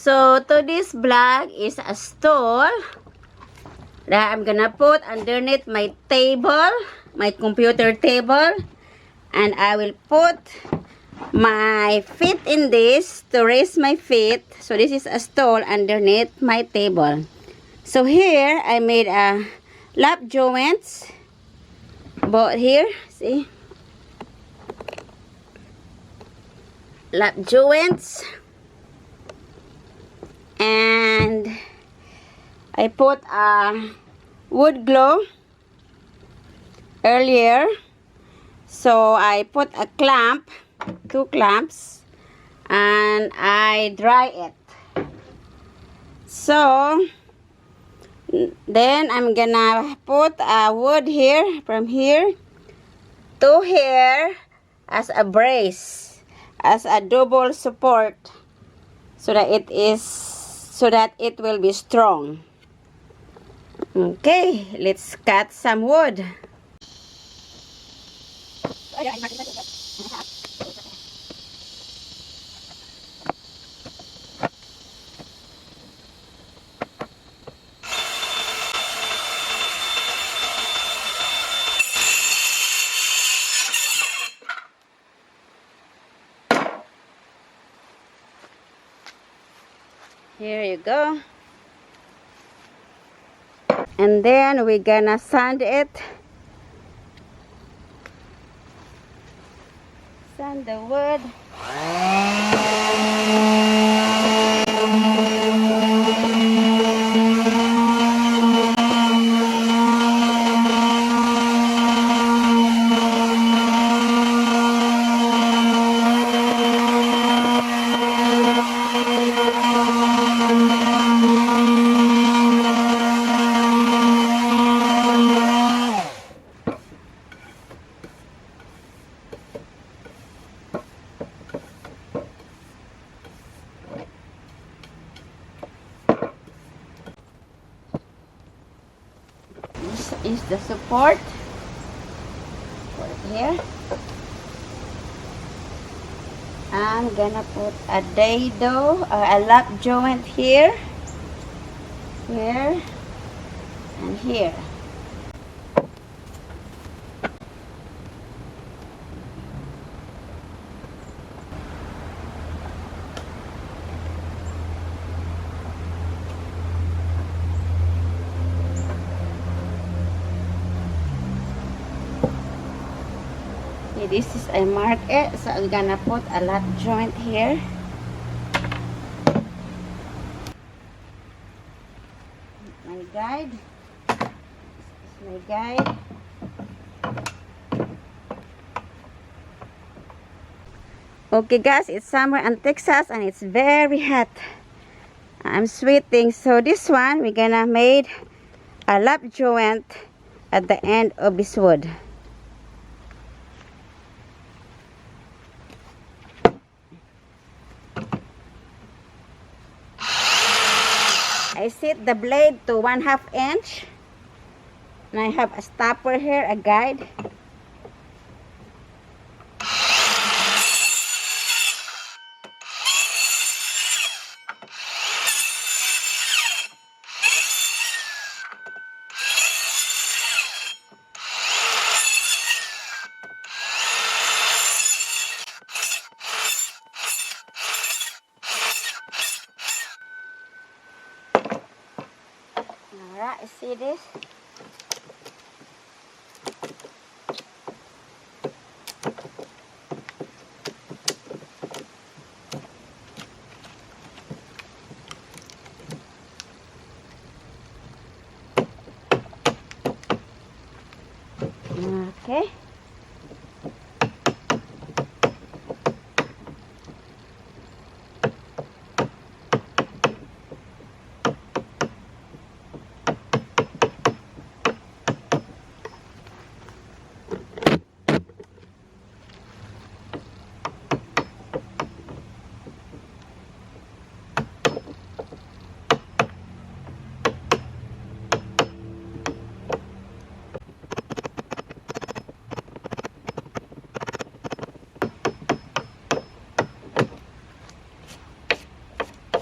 So to this vlog is a stool that I'm gonna put underneath my table, my computer table, and I will put my feet in this to raise my feet. So this is a stool underneath my table. So here I made a lap joints both here, see, lap joints, and I put a wood glue earlier, so I put a clamp, 2 clamps, and I dry it. So then I'm gonna put a wood here, from here to here, as a brace, as a double support, so that it will be strong. Okay, let's cut some wood. Here you go. And then we're gonna sand it. Sand the wood. This is the support here. I'm gonna put a dado, a lap joint here, here, and here. This is I mark it, so I'm gonna put a lap joint here. My guide. This is my guide. Okay guys, it's summer in Texas and it's very hot. I'm sweating, so this one we're gonna make a lap joint at the end of this wood. I set the blade to 1/2 inch, and I have a stopper here, a guide. Alright, see this? Okay.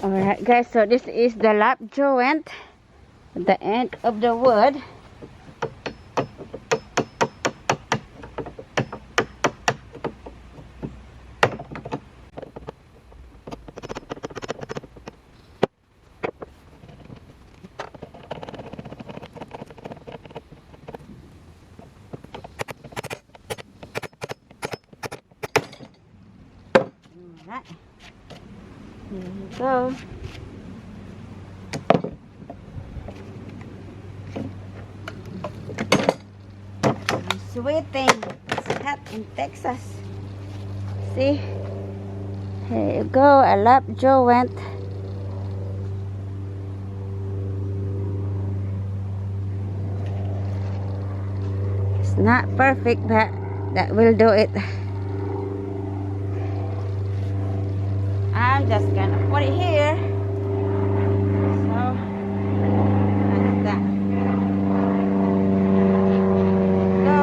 Alright guys, so this is the lap joint at the end of the wood. Alright, here we go. Sweating. It's hot in Texas. See? Here you go, a lap joint. It's not perfect, but that will do it. I'm just gonna put it here. So, like that. Go.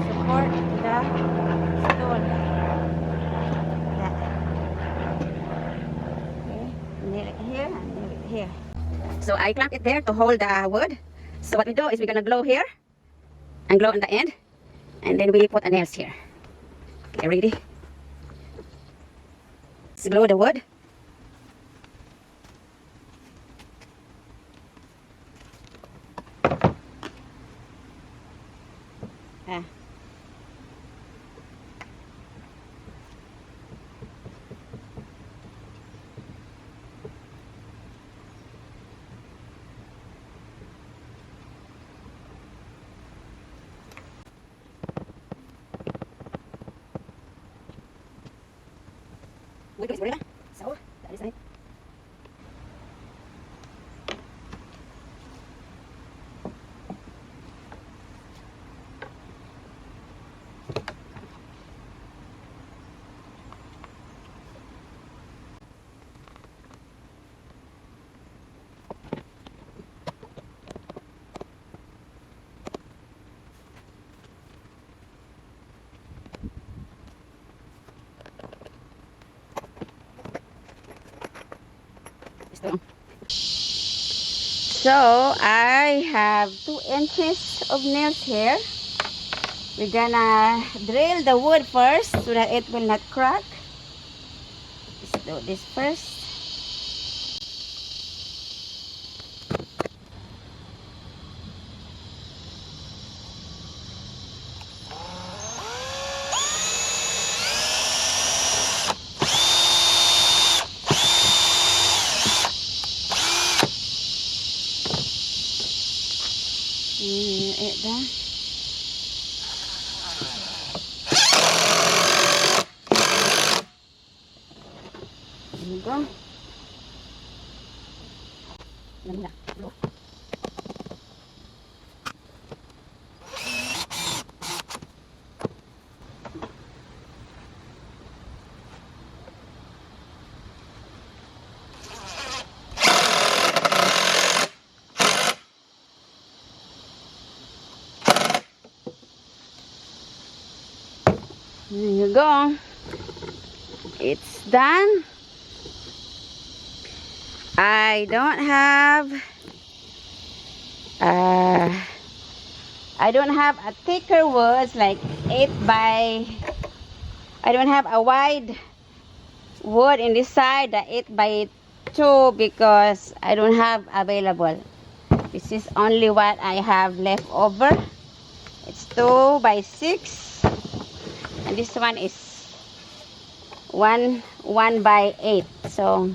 Support the stool. That. Okay, nail it here and nail it here. So I clamp it there to hold the wood. So what we do is we're gonna glue here and glue on the end. And then we put a nails here. Okay, ready? Let's glue the wood. Ah. Wait, boleh lah. So, tak ada side. So I have 2 inches of nails here. We're gonna drill the wood first so that it will not crack. Let's do this first. Done. There you go. There you go. It's done. I don't have a thicker wood like 8 by. I don't have a wide wood in this side, the 8 by 2, because I don't have available. This is only what I have left over. It's 2 by 6. And this one is 1 by 8. So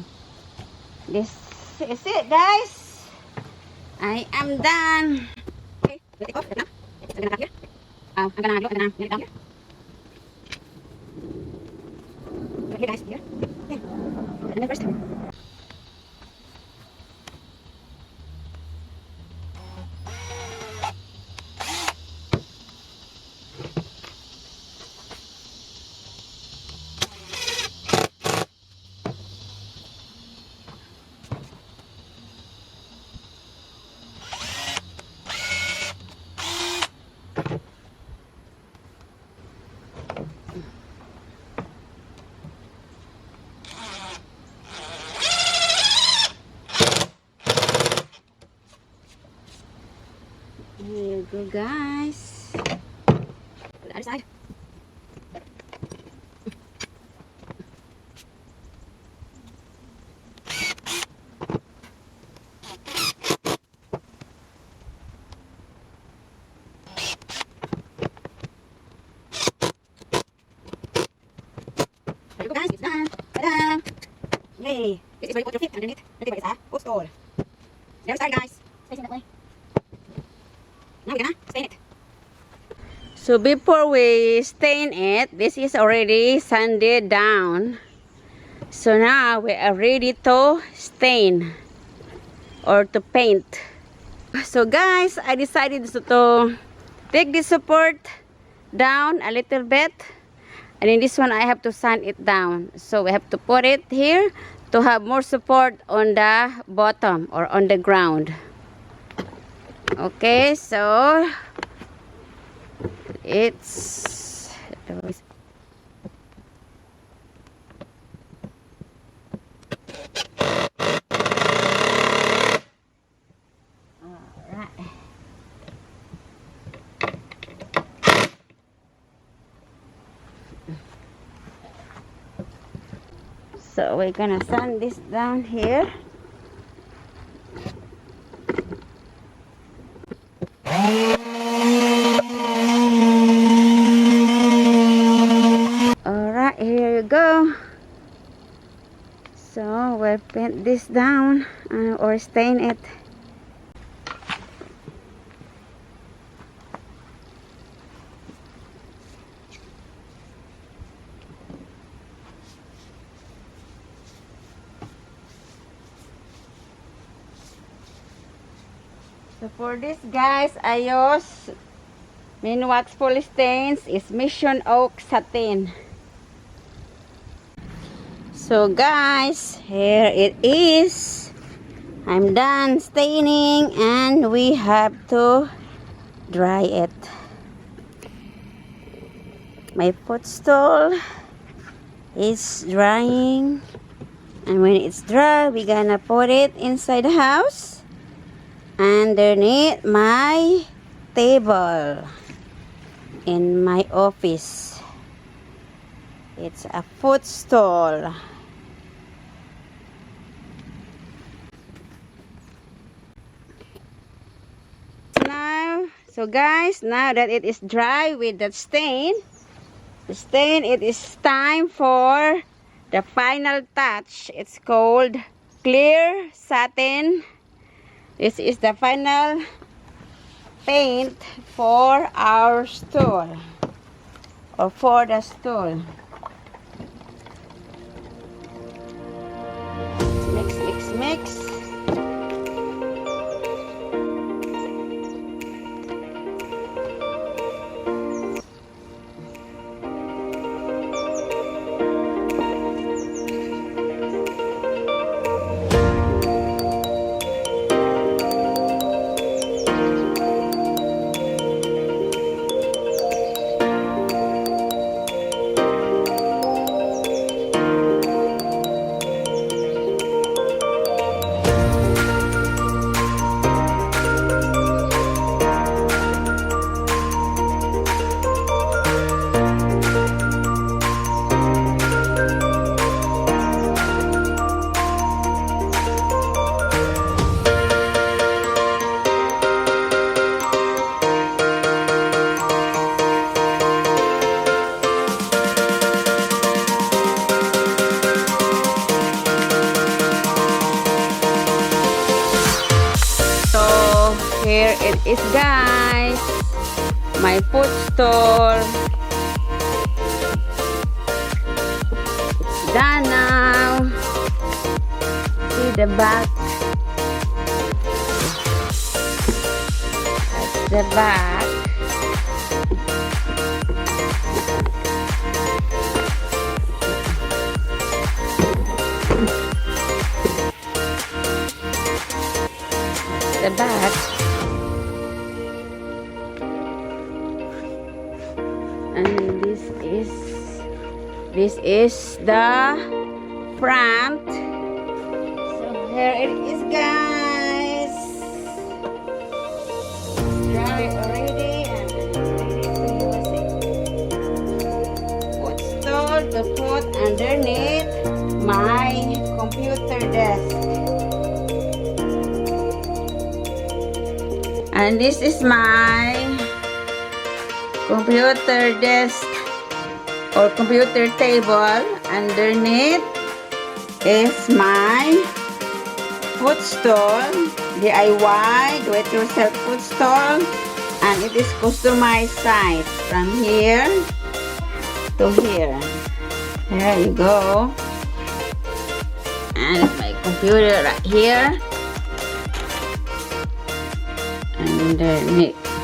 this is it, guys. I am done. Okay, we'll take off the lamp. So I'm gonna have here. I'm gonna glue and then nail it down here. Okay, guys, here. Okay. And then first. Here you go, guys. The other side. There you go, guys. It's done. Ta-da! Yay! This is where you put your feet underneath. The table is a footstool. There we start, guys. Facing that way. Now we're gonna stain it. So before we stain it, this is already sanded down. So now we are ready to stain or to paint. So guys, I decided to take this support down a little bit. And in this one, I have to sand it down. So we have to put it here to have more support on the bottom or on the ground. Okay, so it's alright. So we're gonna sand this down here. Alright, here you go. So we'll paint this down or stain it. So for this, guys, I use main wax polystains is Mission Oak Satin. So guys, here it is. I'm done staining and we have to dry it. My footstool is drying, and when it's dry, we're gonna put it inside the house underneath my table in my office. It's a footstool. So guys, now that it is dry with that stain, it is time for the final touch. It's called clear satin. This is the final paint for our stool or for the stool. Mix, mix, mix. Here it is, guys, my footstool. It's done now. See the back. That's the back. The back. And this is the front. So here it is, guys. Dry underneath my computer desk. And this is my computer desk or computer table. Underneath is my footstool, DIY, do-it-yourself footstool, and it is customized size from here to here. There you go. And my computer right here. Underneath.